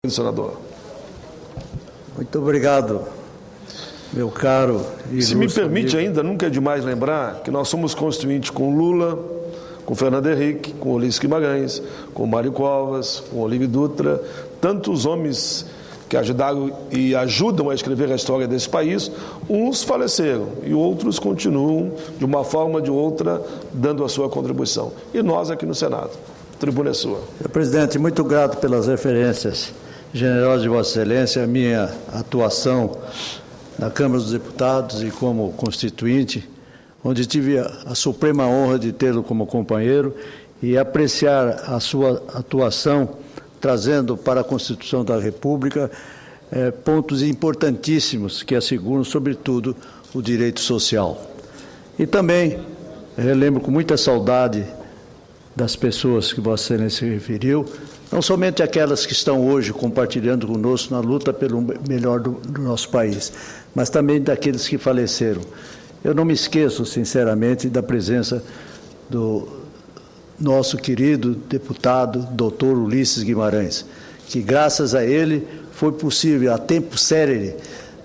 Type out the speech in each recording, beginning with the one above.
Senador. Muito obrigado, meu caro. Se me permite ainda, nunca é demais lembrar que nós somos constituintes com Lula, com Fernando Henrique, com Ulisses Guimarães, com Mário Covas, com Olívio Dutra, tantos homens que ajudaram e ajudam a escrever a história desse país. Uns faleceram e outros continuam, de uma forma ou de outra, dando a sua contribuição. E nós aqui no Senado. A tribuna é sua. Senhor presidente, muito grato pelas referências generosas de Vossa Excelência, a minha atuação na Câmara dos Deputados e como constituinte, onde tive a suprema honra de tê-lo como companheiro e apreciar a sua atuação, trazendo para a Constituição da República pontos importantíssimos que asseguram, sobretudo, o direito social. E também relembro com muita saudade das pessoas que Vossa Excelência se referiu, não somente aquelas que estão hoje compartilhando conosco na luta pelo melhor do nosso país, mas também daqueles que faleceram. Eu não me esqueço, sinceramente, da presença do nosso querido deputado, doutor Ulisses Guimarães, que graças a ele foi possível, a tempo célere,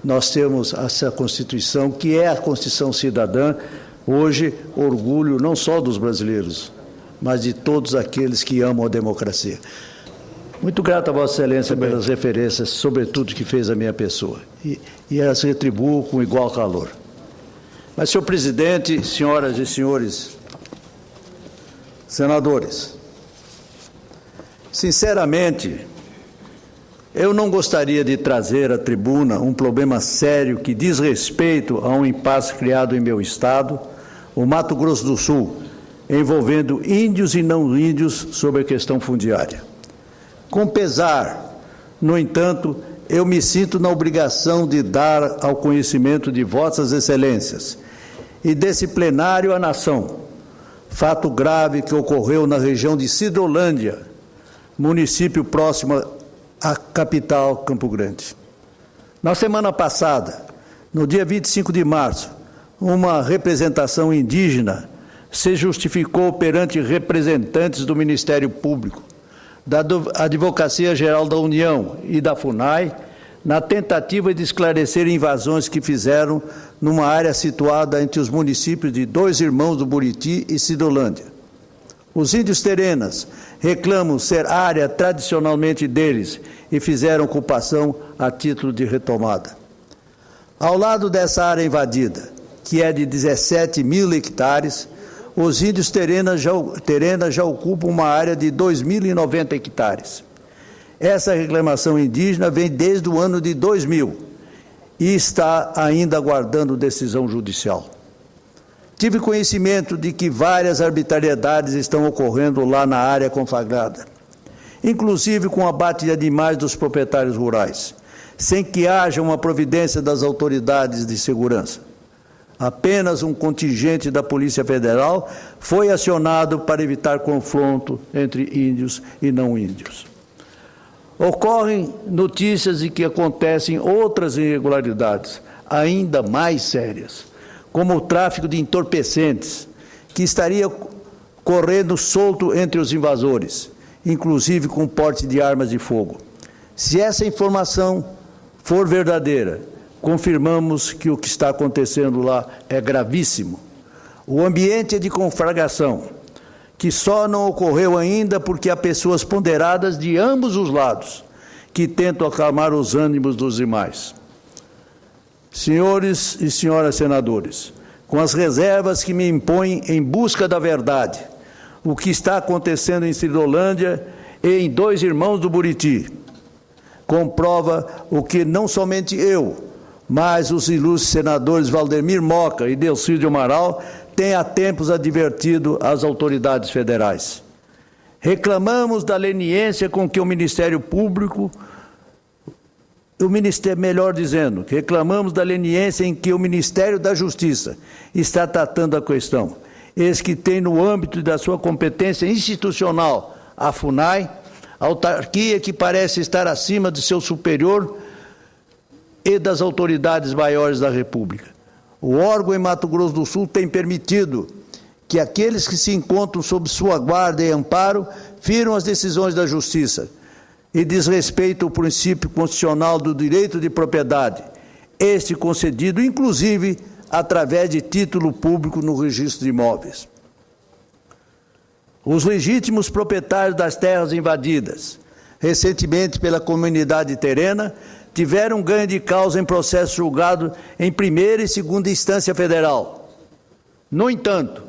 nós temos essa Constituição, que é a Constituição Cidadã, hoje orgulho não só dos brasileiros, mas de todos aqueles que amam a democracia. Muito grato a Vossa Excelência pelas referências, sobretudo que fez a minha pessoa, e as retribuo com igual calor. Mas, senhor presidente, senhoras e senhores senadores, sinceramente, eu não gostaria de trazer à tribuna um problema sério que diz respeito a um impasse criado em meu estado, o Mato Grosso do Sul, envolvendo índios e não índios sobre a questão fundiária. Com pesar, no entanto, eu me sinto na obrigação de dar ao conhecimento de Vossas Excelências e desse plenário à nação fato grave que ocorreu na região de Sidrolândia, município próximo à capital Campo Grande. Na semana passada, no dia 25 de março, uma representação indígena se justificou perante representantes do Ministério Público, da Advocacia Geral da União e da FUNAI, na tentativa de esclarecer invasões que fizeram numa área situada entre os municípios de Dois Irmãos do Buriti e Sidrolândia. Os índios terenas reclamam ser área tradicionalmente deles e fizeram ocupação a título de retomada. Ao lado dessa área invadida, que é de 17 mil hectares, os índios terenas já ocupam uma área de 2.090 hectares. Essa reclamação indígena vem desde o ano de 2000 e está ainda aguardando decisão judicial. Tive conhecimento de que várias arbitrariedades estão ocorrendo lá na área conflagrada, inclusive com o abate de animais dos proprietários rurais, sem que haja uma providência das autoridades de segurança. Apenas um contingente da Polícia Federal foi acionado para evitar confronto entre índios e não índios. Ocorrem notícias de que acontecem outras irregularidades, ainda mais sérias, como o tráfico de entorpecentes, que estaria correndo solto entre os invasores, inclusive com porte de armas de fogo. Se essa informação for verdadeira, confirmamos que o que está acontecendo lá é gravíssimo. O ambiente é de conflagração, que só não ocorreu ainda porque há pessoas ponderadas de ambos os lados, que tentam acalmar os ânimos dos demais. Senhores e senhoras senadores, com as reservas que me impõem em busca da verdade, o que está acontecendo em Sidrolândia e em Dois Irmãos do Buriti comprova o que não somente eu, mas os ilustres senadores Valdemir Moca e Delcídio Amaral têm há tempos advertido às autoridades federais. Reclamamos da leniência com que o Ministério Público, reclamamos da leniência em que o Ministério da Justiça está tratando a questão, eis que tem no âmbito da sua competência institucional a FUNAI, autarquia que parece estar acima de seu superior e das autoridades maiores da República. O órgão em Mato Grosso do Sul tem permitido que aqueles que se encontram sob sua guarda e amparo firam as decisões da Justiça, e desrespeita o princípio constitucional do direito de propriedade, este concedido, inclusive, através de título público no registro de imóveis. Os legítimos proprietários das terras invadidas, recentemente pela comunidade terrena, tiveram ganho de causa em processo julgado em primeira e segunda instância federal. No entanto,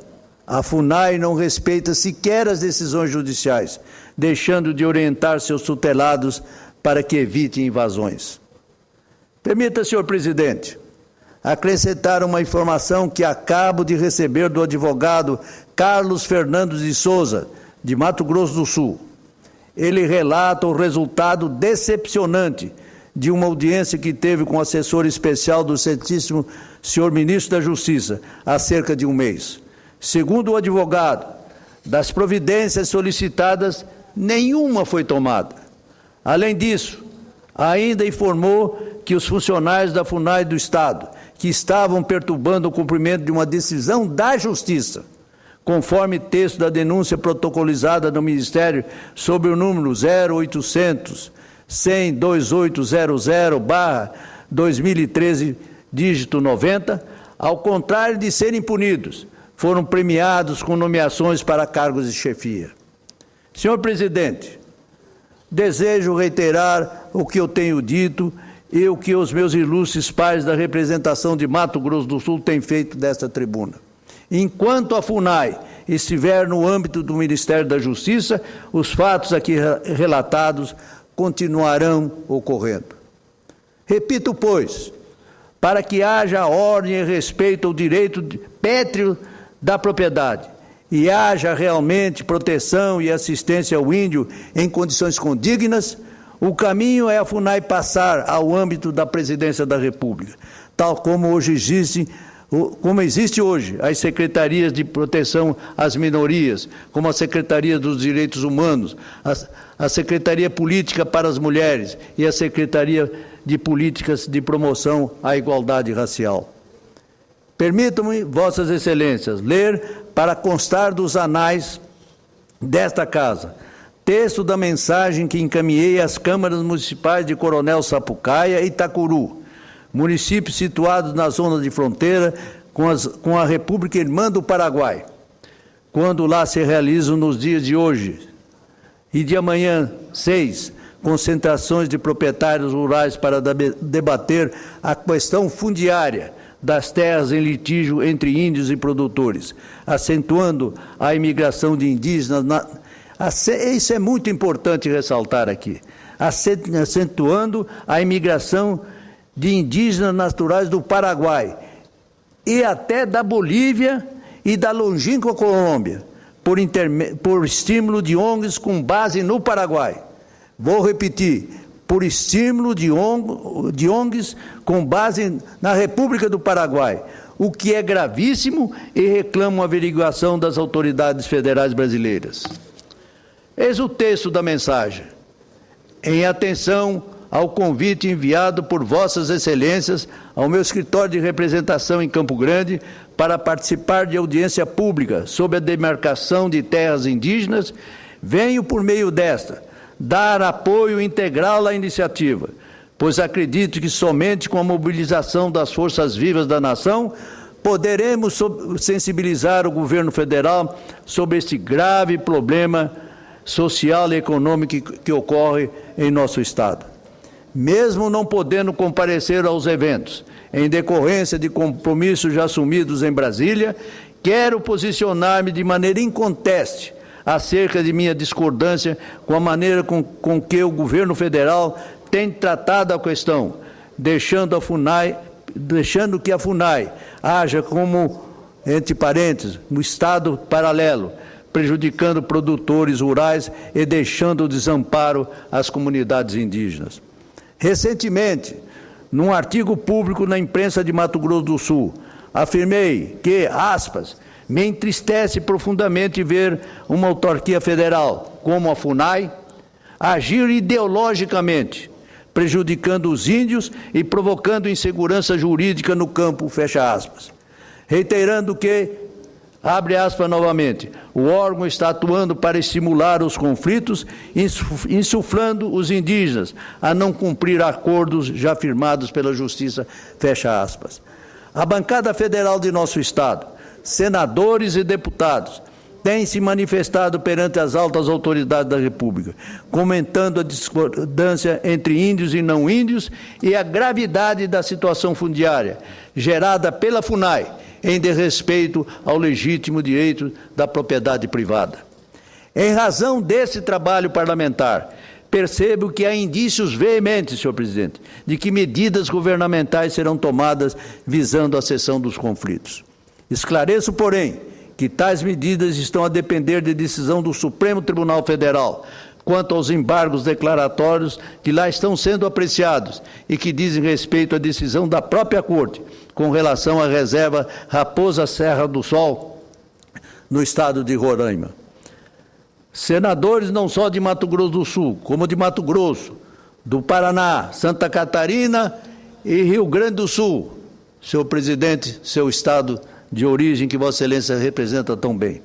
a FUNAI não respeita sequer as decisões judiciais, deixando de orientar seus tutelados para que evitem invasões. Permita, senhor presidente, acrescentar uma informação que acabo de receber do advogado Carlos Fernando de Souza, de Mato Grosso do Sul. Ele relata o resultado decepcionante de uma audiência que teve com o assessor especial do Excelentíssimo senhor Ministro da Justiça há cerca de um mês. Segundo o advogado, das providências solicitadas, nenhuma foi tomada. Além disso, ainda informou que os funcionários da FUNAI do Estado, que estavam perturbando o cumprimento de uma decisão da Justiça, conforme texto da denúncia protocolizada no Ministério sobre o número 0800 100 2800/2013, dígito 90, ao contrário de serem punidos, foram premiados com nomeações para cargos de chefia. Senhor presidente, desejo reiterar o que eu tenho dito e o que os meus ilustres pares da representação de Mato Grosso do Sul têm feito desta tribuna. Enquanto a FUNAI estiver no âmbito do Ministério da Justiça, os fatos aqui relatados continuarão ocorrendo. Repito, pois, para que haja ordem e respeito ao direito pétreo da propriedade e haja realmente proteção e assistência ao índio em condições condignas, o caminho é a FUNAI passar ao âmbito da Presidência da República, tal como existe hoje as secretarias de proteção às minorias, como a Secretaria dos Direitos Humanos, a Secretaria Política para as Mulheres e a Secretaria de Políticas de Promoção à Igualdade Racial. Permitam-me, Vossas Excelências, ler para constar dos anais desta Casa, texto da mensagem que encaminhei às câmaras municipais de Coronel Sapucaia e Itacuru, municípios situados na zona de fronteira com a República Irmã do Paraguai, quando lá se realizam nos dias de hoje e de amanhã, 6, concentrações de proprietários rurais para debater a questão fundiária das terras em litígio entre índios e produtores, acentuando a imigração de indígenas. Isso é muito importante ressaltar aqui, acentuando a imigração de indígenas naturais do Paraguai e até da Bolívia e da longínqua Colômbia, por estímulo de ONGs com base no Paraguai. Vou repetir, por estímulo de ONGs com base na República do Paraguai, o que é gravíssimo e reclama uma averiguação das autoridades federais brasileiras. Eis o texto da mensagem. Em atenção ao convite enviado por Vossas Excelências ao meu escritório de representação em Campo Grande para participar de audiência pública sobre a demarcação de terras indígenas, venho, por meio desta, dar apoio integral à iniciativa, pois acredito que somente com a mobilização das forças vivas da nação poderemos sensibilizar o governo federal sobre este grave problema social e econômico que ocorre em nosso Estado. Mesmo não podendo comparecer aos eventos, em decorrência de compromissos já assumidos em Brasília, quero posicionar-me de maneira inconteste acerca de minha discordância com a maneira com que o governo federal tem tratado a questão, deixando que a FUNAI haja como, entre parênteses, no Estado paralelo, prejudicando produtores rurais e deixando o desamparo às comunidades indígenas. Recentemente, num artigo público na imprensa de Mato Grosso do Sul, afirmei que, aspas, me entristece profundamente ver uma autarquia federal, como a FUNAI, agir ideologicamente, prejudicando os índios e provocando insegurança jurídica no campo, fecha aspas. Reiterando que Abre aspas novamente, o órgão está atuando para estimular os conflitos, insuflando os indígenas a não cumprir acordos já firmados pela Justiça, fecha aspas. A bancada federal de nosso Estado, senadores e deputados, têm se manifestado perante as altas autoridades da República, comentando a discordância entre índios e não índios e a gravidade da situação fundiária, gerada pela FUNAI, em desrespeito ao legítimo direito da propriedade privada. Em razão desse trabalho parlamentar, percebo que há indícios veementes, senhor presidente, de que medidas governamentais serão tomadas visando a cessão dos conflitos. Esclareço, porém, que tais medidas estão a depender de decisão do Supremo Tribunal Federal, quanto aos embargos declaratórios que lá estão sendo apreciados e que dizem respeito à decisão da própria Corte, com relação à reserva Raposa Serra do Sol, no estado de Roraima. Senadores não só de Mato Grosso do Sul, como de Mato Grosso, do Paraná, Santa Catarina e Rio Grande do Sul, senhor presidente, seu estado de origem que Vossa Excelência representa tão bem,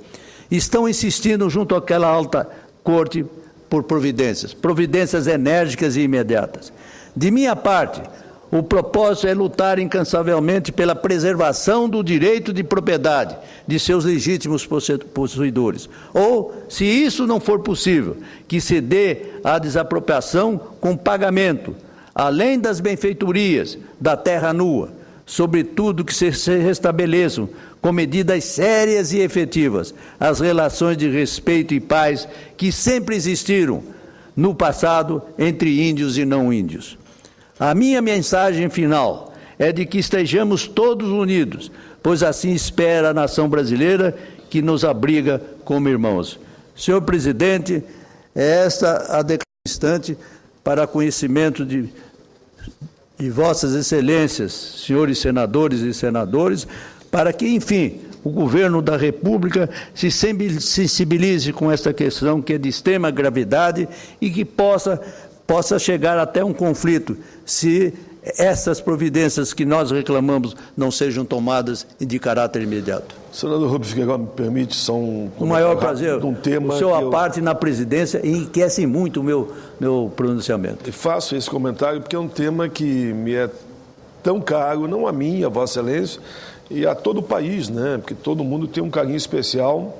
estão insistindo junto àquela alta corte por providências enérgicas e imediatas. De minha parte, o propósito é lutar incansavelmente pela preservação do direito de propriedade de seus legítimos possuidores. Ou, se isso não for possível, que se dê a desapropriação com pagamento, além das benfeitorias da terra nua, sobretudo que se restabeleçam com medidas sérias e efetivas as relações de respeito e paz que sempre existiram no passado entre índios e não índios. A minha mensagem final é de que estejamos todos unidos, pois assim espera a nação brasileira que nos abriga como irmãos. Senhor presidente, é esta a declaração instante para conhecimento de Vossas Excelências, senhores senadores e senadoras, para que, enfim, o governo da República se sensibilize com esta questão que é de extrema gravidade e que possa chegar até um conflito se essas providências que nós reclamamos não sejam tomadas de caráter imediato. Senador Rubens Figueiredo, me permite só um maior prazer. Um tema o senhor, à parte na presidência, enriquece muito o meu pronunciamento. E faço esse comentário porque é um tema que me é tão caro, não a mim, a Vossa Excelência, e a todo o país, né? Porque todo mundo tem um carinho especial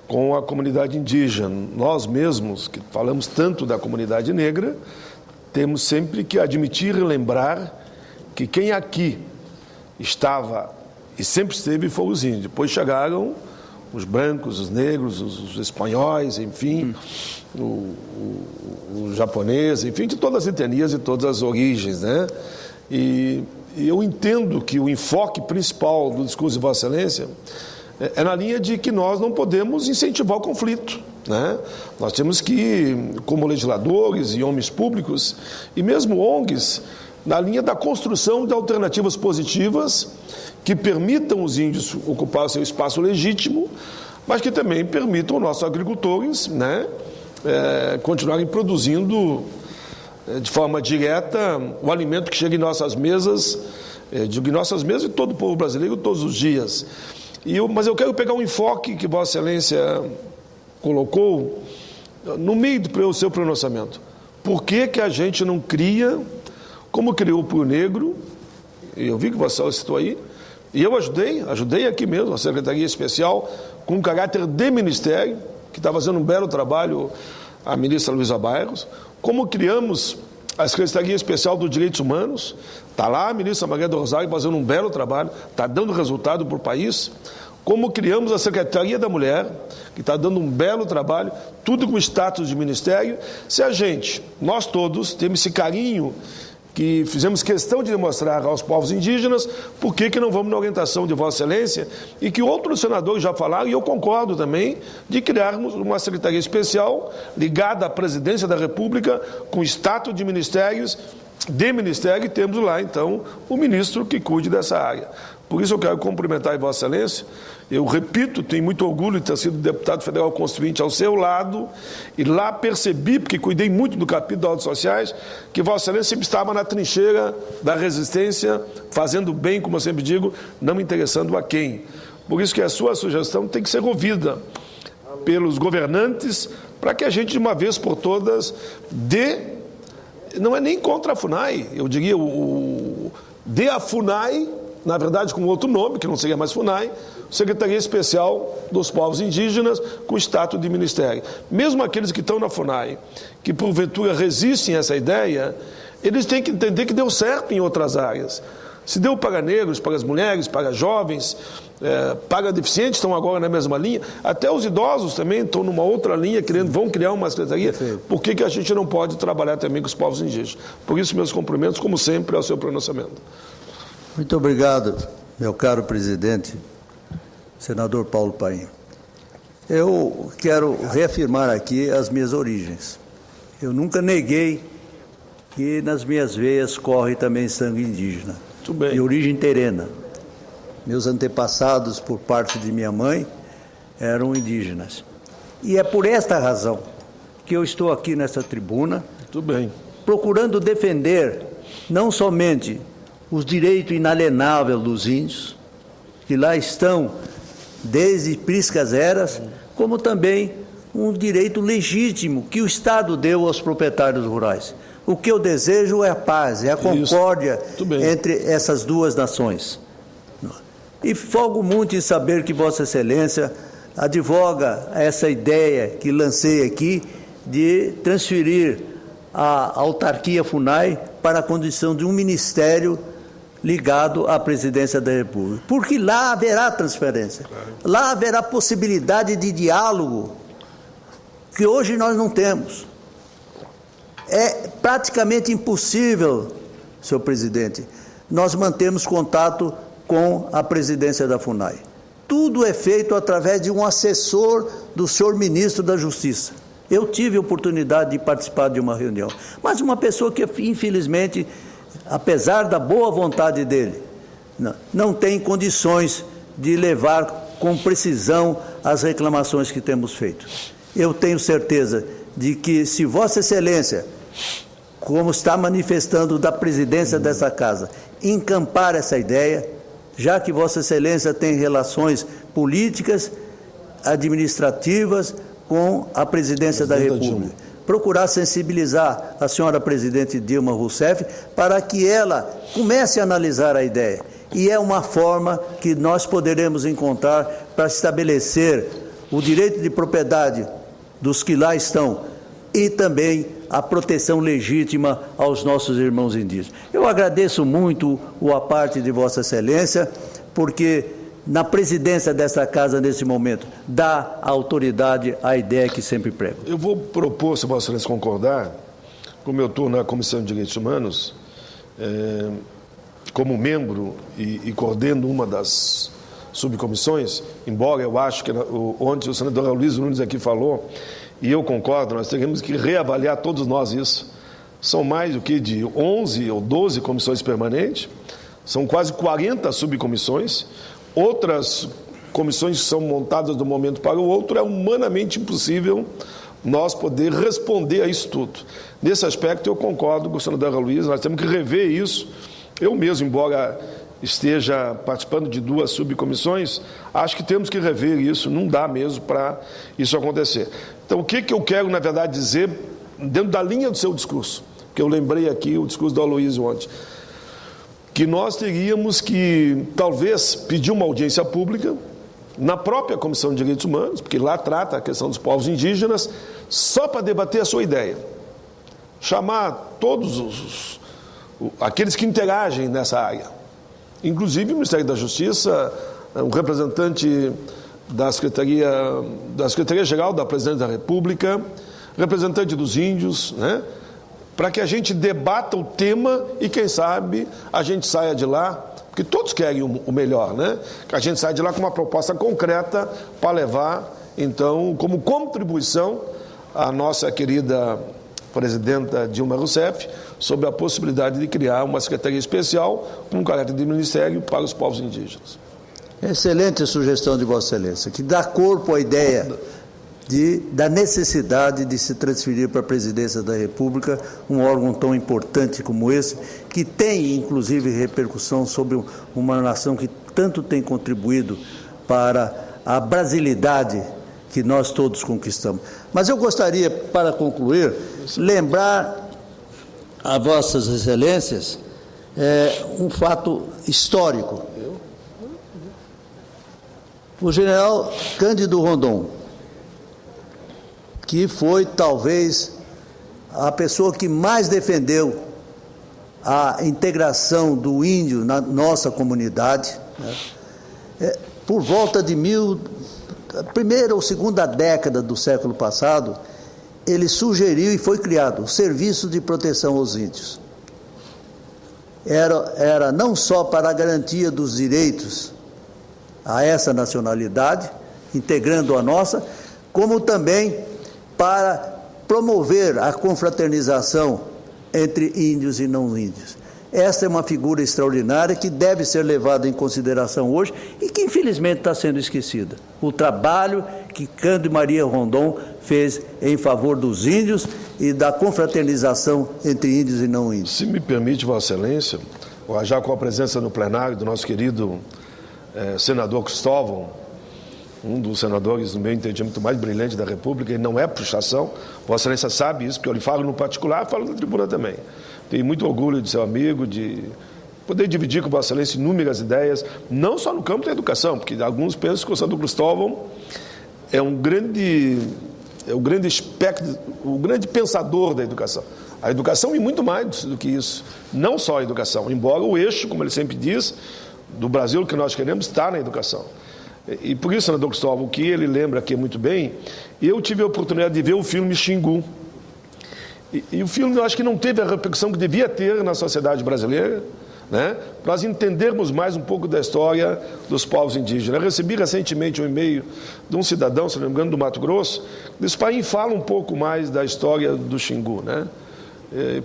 com a comunidade indígena. Nós mesmos, que falamos tanto da comunidade negra, temos sempre que admitir e lembrar que quem aqui estava e sempre esteve foram os índios. Depois chegaram os brancos, os negros, os espanhóis, enfim, os japoneses, enfim, de todas as etnias e todas as origens, né? E eu entendo que o enfoque principal do discurso de Vossa Excelência é na linha de que nós não podemos incentivar o conflito, né? Nós temos que, como legisladores e homens públicos, e mesmo ONGs, na linha da construção de alternativas positivas que permitam os índios ocupar o seu espaço legítimo, mas que também permitam os nossos agricultores, né, continuarem produzindo de forma direta o alimento que chega em nossas mesas, digo em nossas mesas e todo o povo brasileiro todos os dias. Mas eu quero pegar um enfoque que Vossa Excelência colocou no meio do seu pronunciamento. Por que a gente não cria, como criou para o negro, eu vi que Vossa Excelência citou aí, e eu ajudei aqui mesmo, a Secretaria Especial, com caráter de ministério, que está fazendo um belo trabalho, a ministra Luísa Bairros, como criamos a Secretaria Especial dos Direitos Humanos, está lá a ministra Maria do Rosário fazendo um belo trabalho, está dando resultado para o país, como criamos a Secretaria da Mulher, que está dando um belo trabalho, tudo com status de ministério. Se a gente, nós todos, temos esse carinho que fizemos questão de demonstrar aos povos indígenas, por que não vamos na orientação de Vossa Excelência, e que outros senadores já falaram, e eu concordo também, de criarmos uma secretaria especial ligada à Presidência da República, com status de ministérios, e temos lá, então, o ministro que cuide dessa área. Por isso eu quero cumprimentar a Vossa Excelência. Eu repito, tenho muito orgulho de ter sido deputado federal constituinte ao seu lado, e lá percebi, porque cuidei muito do capítulo das autos sociais, que Vossa Excelência sempre estava na trincheira da resistência, fazendo bem, como eu sempre digo, não me interessando a quem. Por isso que a sua sugestão tem que ser ouvida pelos governantes, para que a gente, de uma vez por todas, não é nem contra a FUNAI, eu diria, dê a FUNAI, na verdade com outro nome, que não seria mais FUNAI, Secretaria Especial dos Povos Indígenas, com status de ministério. Mesmo aqueles que estão na FUNAI, que porventura resistem a essa ideia, eles têm que entender que deu certo em outras áreas. Se deu para negros, para as mulheres, para jovens, para deficientes, estão agora na mesma linha, até os idosos também estão numa outra linha, vão criar uma secretaria. Por que a gente não pode trabalhar também com os povos indígenas? Por isso, meus cumprimentos, como sempre, ao seu pronunciamento. Muito obrigado, meu caro presidente, senador Paulo Paim. Eu quero reafirmar aqui as minhas origens. Eu nunca neguei que nas minhas veias corre também sangue indígena, de origem terena. Meus antepassados, por parte de minha mãe, eram indígenas. E é por esta razão que eu estou aqui nessa tribuna, procurando defender não somente os direitos inalienáveis dos índios, que lá estão desde priscas eras, como também um direito legítimo que o Estado deu aos proprietários rurais. O que eu desejo é a paz, é a concórdia entre essas duas nações. E folgo muito em saber que Vossa Excelência advoga essa ideia que lancei aqui de transferir a autarquia FUNAI para a condição de um ministério ligado à presidência da República. Porque lá haverá transferência, lá haverá possibilidade de diálogo que hoje nós não temos. É praticamente impossível, senhor presidente, nós mantemos contato com a presidência da FUNAI. Tudo é feito através de um assessor do senhor ministro da Justiça. Eu tive a oportunidade de participar de uma reunião, mas uma pessoa que, infelizmente, apesar da boa vontade dele, não tem condições de levar com precisão as reclamações que temos feito. Eu tenho certeza de que, se Vossa Excelência, como está manifestando da presidência dessa casa, encampar essa ideia, já que Vossa Excelência tem relações políticas, administrativas com a presidência da República, procurar sensibilizar a senhora presidente Dilma Rousseff para que ela comece a analisar a ideia. E é uma forma que nós poderemos encontrar para estabelecer o direito de propriedade dos que lá estão e também a proteção legítima aos nossos irmãos indígenas. Eu agradeço muito a parte de Vossa Excelência, porque na presidência desta casa, nesse momento, dá autoridade à ideia que sempre prego. Eu vou propor, se Vossa Excelência concordar, como eu estou na Comissão de Direitos Humanos, como membro e coordeno uma das subcomissões, embora eu acho que ontem o senador Luiz Nunes aqui falou, e eu concordo, nós teremos que reavaliar todos nós isso. São mais do que de 11 ou 12 comissões permanentes, são quase 40 subcomissões, outras comissões que são montadas de um momento para o outro, é humanamente impossível nós poder responder a isso tudo. Nesse aspecto eu concordo com o senador Luiz, nós temos que rever isso. Eu mesmo, embora esteja participando de 2 subcomissões, acho que temos que rever isso, não dá mesmo para isso acontecer. Então, o que eu quero, na verdade, dizer, dentro da linha do seu discurso, que eu lembrei aqui o discurso do Aloysio ontem, que nós teríamos que, talvez, pedir uma audiência pública na própria Comissão de Direitos Humanos, porque lá trata a questão dos povos indígenas, só para debater a sua ideia. Chamar todos aqueles que interagem nessa área, inclusive o Ministério da Justiça, um representante da Secretaria-Geral da Presidência da República, representante dos índios, né? Para que a gente debata o tema e, quem sabe, a gente saia de lá, porque todos querem o melhor, né? Que a gente saia de lá com uma proposta concreta para levar, então, como contribuição à nossa querida presidenta Dilma Rousseff, sobre a possibilidade de criar uma secretaria especial com um caráter de ministério para os povos indígenas. Excelente sugestão de Vossa Excelência, que dá corpo à ideia da necessidade de se transferir para a presidência da República um órgão tão importante como esse, que tem, inclusive, repercussão sobre uma nação que tanto tem contribuído para a brasilidade que nós todos conquistamos. Mas eu gostaria, para concluir, lembrar a Vossas Excelências um fato histórico. O general Cândido Rondon, que foi talvez a pessoa que mais defendeu a integração do índio na nossa comunidade, né? Por volta de primeira ou segunda década do século passado, ele sugeriu e foi criado o Serviço de Proteção aos Índios. Era não só para a garantia dos direitos a essa nacionalidade, integrando a nossa, como também para promover a confraternização entre índios e não índios. Esta é uma figura extraordinária que deve ser levada em consideração hoje e que infelizmente está sendo esquecida. O trabalho que Cândido Maria Rondon fez em favor dos índios e da confraternização entre índios e não índios. Se me permite, Vossa Excelência, já com a presença no plenário do nosso querido senador Cristóvão, um dos senadores, no meu entendimento, mais brilhante da República, e não é puxação, Vossa Excelência sabe isso, porque eu lhe falo no particular, falo na tribuna também. Tenho muito orgulho de ser amigo, de poder dividir com Vossa Excelência inúmeras ideias, não só no campo da educação, porque alguns pensam que o senador Cristóvão é um grande espectro, o grande pensador da educação. A educação e muito mais do que isso, não só a educação, embora o eixo, como ele sempre diz, do Brasil que nós queremos está na educação. E por isso, senador Cristóvão, o que ele lembra aqui muito bem, eu tive a oportunidade de ver o filme Xingu. E o filme, eu acho que não teve a repercussão que devia ter na sociedade brasileira, né? Para nós entendermos mais um pouco da história dos povos indígenas. Eu recebi recentemente um e-mail de um cidadão, se não me engano, do Mato Grosso, que disse: pai, fala um pouco mais da história do Xingu, né?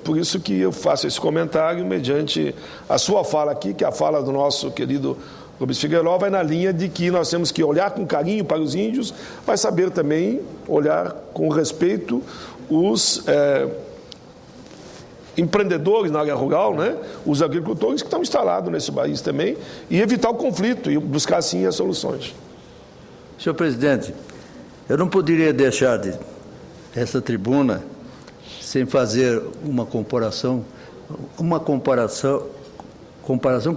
Por isso que eu faço esse comentário mediante a sua fala aqui, que é a fala do nosso querido Rubens Figueiredo, vai na linha de que nós temos que olhar com carinho para os índios, mas saber também olhar com respeito os empreendedores na área rural, né? Os agricultores que estão instalados nesse país também, e evitar o conflito e buscar, sim, as soluções. Senhor presidente, eu não poderia deixar essa tribuna sem fazer uma comparação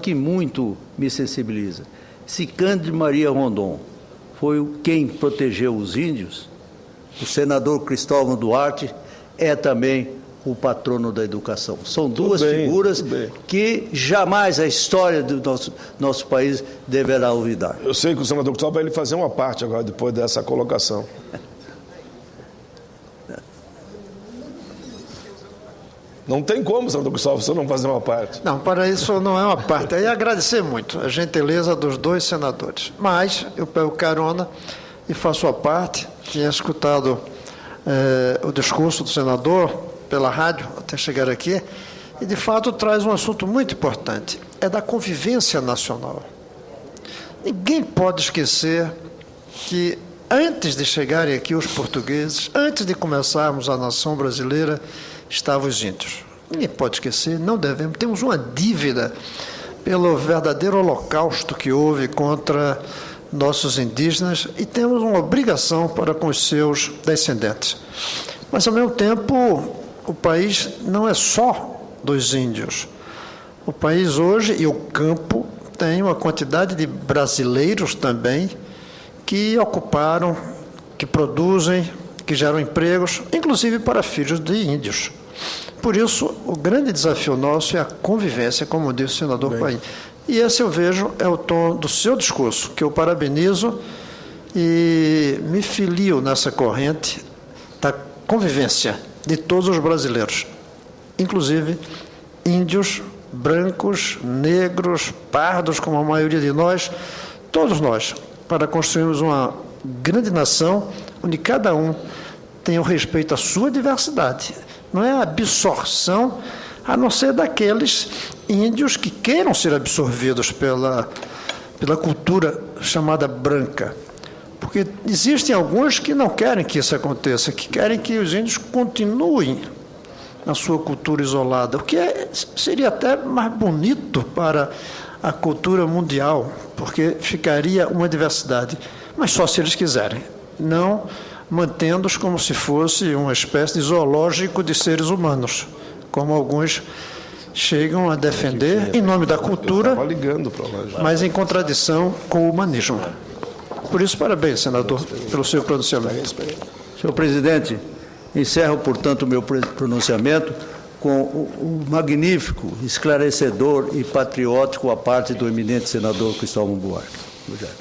que muito me sensibiliza. Se Cândido Maria Rondon foi quem protegeu os índios, o senador Cristóvão Duarte é também o patrono da educação. São duas figuras que jamais a história do nosso país deverá olvidar. Eu sei que o senador Cristóvão vai lhe fazer uma parte agora, depois dessa colocação. Não tem como, senador Cristóvão, você não fazer uma parte. Não, para isso não é uma parte. Aí agradecer muito a gentileza dos dois senadores. Mas eu pego carona e faço a parte. Tinha escutado o discurso do senador pela rádio até chegar aqui, e de fato traz um assunto muito importante. É da convivência nacional. Ninguém pode esquecer que antes de chegarem aqui os portugueses, antes de começarmos a nação brasileira, estavam os índios. Ninguém pode esquecer, não devemos. Temos uma dívida pelo verdadeiro holocausto que houve contra nossos indígenas e temos uma obrigação para com os seus descendentes. Mas, ao mesmo tempo, o país não é só dos índios. O país hoje e o campo tem uma quantidade de brasileiros também que ocuparam, que produzem, que geram empregos, inclusive para filhos de índios. Por isso, o grande desafio nosso é a convivência, como disse o senador Paim. E esse, eu vejo, é o tom do seu discurso, que eu parabenizo e me filio nessa corrente da convivência de todos os brasileiros, inclusive índios, brancos, negros, pardos, como a maioria de nós, todos nós, para construirmos uma grande nação onde cada um tenha o respeito à sua diversidade. Não é a absorção, a não ser daqueles índios que queiram ser absorvidos pela cultura chamada branca. Porque existem alguns que não querem que isso aconteça, que querem que os índios continuem na sua cultura isolada, o que seria até mais bonito para a cultura mundial, porque ficaria uma diversidade, mas só se eles quiserem, não mantendo-os como se fosse uma espécie de zoológico de seres humanos, como alguns chegam a defender em nome da cultura, mas em contradição com o humanismo. Por isso, parabéns, senador, pelo seu pronunciamento. Senhor presidente, encerro, portanto, o meu pronunciamento com o magnífico, esclarecedor e patriótico à parte do eminente senador Cristóvão Buarque. Obrigado.